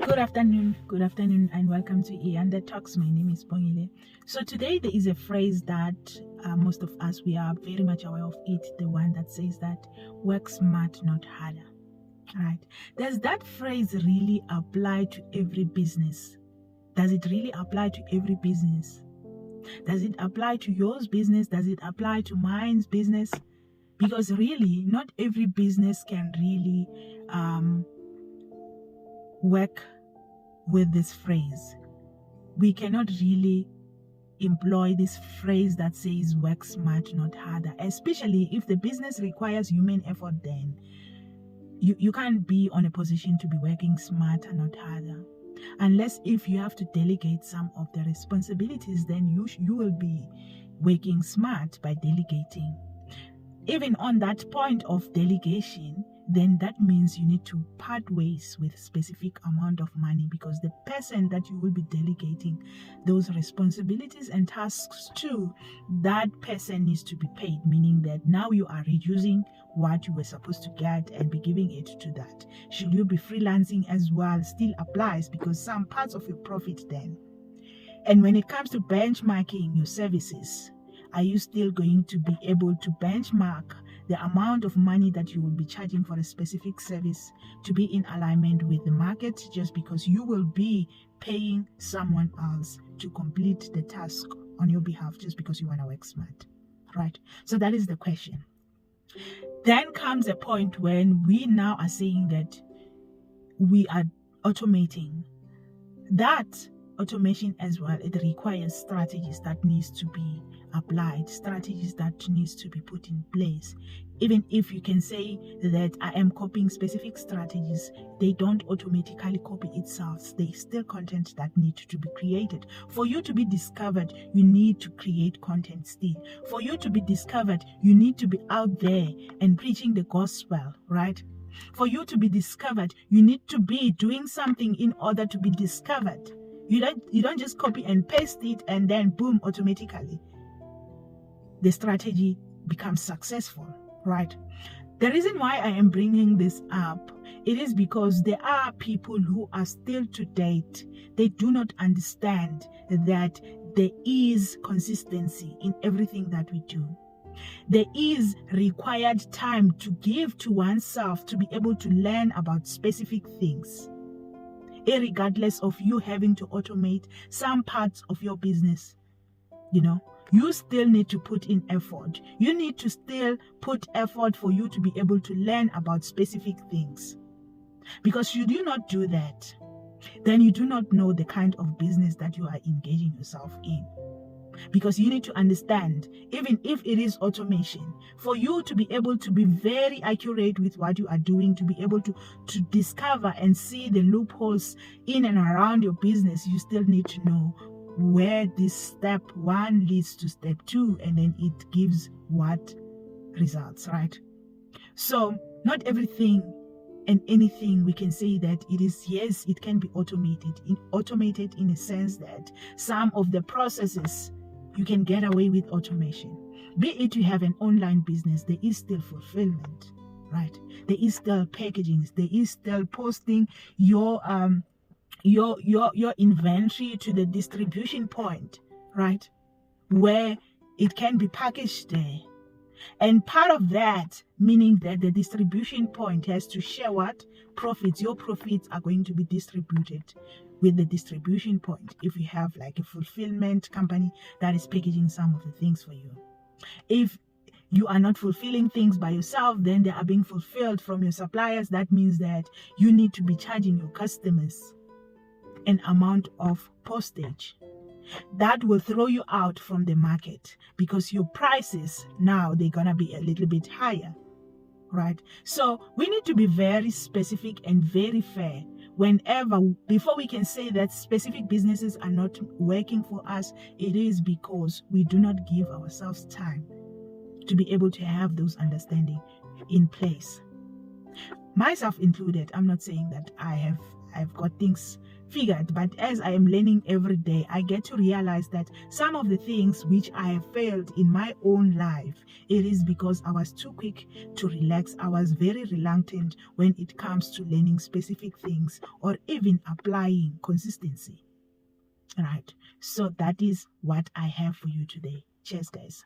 Good afternoon, and welcome to Ianda Talks. My name is Bongile. So today there is a phrase that most of us, we are very much aware of it, the one that says that work smart, not harder. Right? Does that phrase really apply to every business? Does it really apply to every business? Does it apply to yours business? Does it apply to mine's business? Because really, not every business can really work with this phrase. We cannot really employ this phrase that says work smart, not harder, especially if the business requires human effort. Then you can't be on a position to be working smarter, not harder, unless if you have to delegate some of the responsibilities. Then you will be working smart by delegating. Even on that point of delegation, then that means you need to part ways with specific amount of money, because the person that you will be delegating those responsibilities and tasks to, that person needs to be paid, meaning that now you are reducing what you were supposed to get and be giving it to that. Should you be freelancing as well, still applies, because some parts of your profit then. And when it comes to benchmarking your services, are you still going to be able to benchmark the amount of money that you will be charging for a specific service to be in alignment with the market, just because you will be paying someone else to complete the task on your behalf just because you want to work smart, right? So that is the question. Then comes a point when we now are saying that we are automating. That automation as well, it requires strategies that needs to be applied, strategies that needs to be put in place. Even if you can say that I am copying specific strategies, they don't automatically copy itself. There's still content that need to be created. For you to be discovered, you need to create content still. For you to be discovered, you need to be out there and preaching the gospel, right? For you to be discovered, you need to be doing something in order to be discovered. You don't just copy and paste it and then boom, automatically the strategy becomes successful, right? The reason why I am bringing this up, it is because there are people who are still to date, they do not understand that there is consistency in everything that we do. There is required time to give to oneself to be able to learn about specific things, regardless of you having to automate some parts of your business. You still need to put in effort. You need to still put effort for you to be able to learn about specific things. Because should you not do that, then you do not know the kind of business that you are engaging yourself in. Because you need to understand, even if it is automation, for you to be able to be very accurate with what you are doing, to be able to discover and see the loopholes in and around your business, you still need to know where this step one leads to step two, and then it gives what results, right? So not everything and anything we can say that it is, yes, it can be automated in a sense that some of the processes you can get away with automation. Be it you have an online business, there is still fulfillment, right? There is still packaging, there is still posting your inventory to the distribution point, right, where it can be packaged there. And part of that, meaning that the distribution point has to share what profits. Your profits are going to be distributed with the distribution point. If you have like a fulfillment company that is packaging some of the things for you, if you are not fulfilling things by yourself, then they are being fulfilled from your suppliers. That means that you need to be charging your customers an amount of postage that will throw you out from the market, because your prices now, they're gonna be a little bit higher, right? So we need to be very specific and very fair before we can say that specific businesses are not working for us. It is because we do not give ourselves time to be able to have those understanding in place, myself included. I'm not saying that I've got things figured, but as I am learning every day, I get to realize that some of the things which I have failed in my own life, it is because I was too quick to relax. I was very reluctant when it comes to learning specific things or even applying consistency. Right. So that is what I have for you today. Cheers, guys.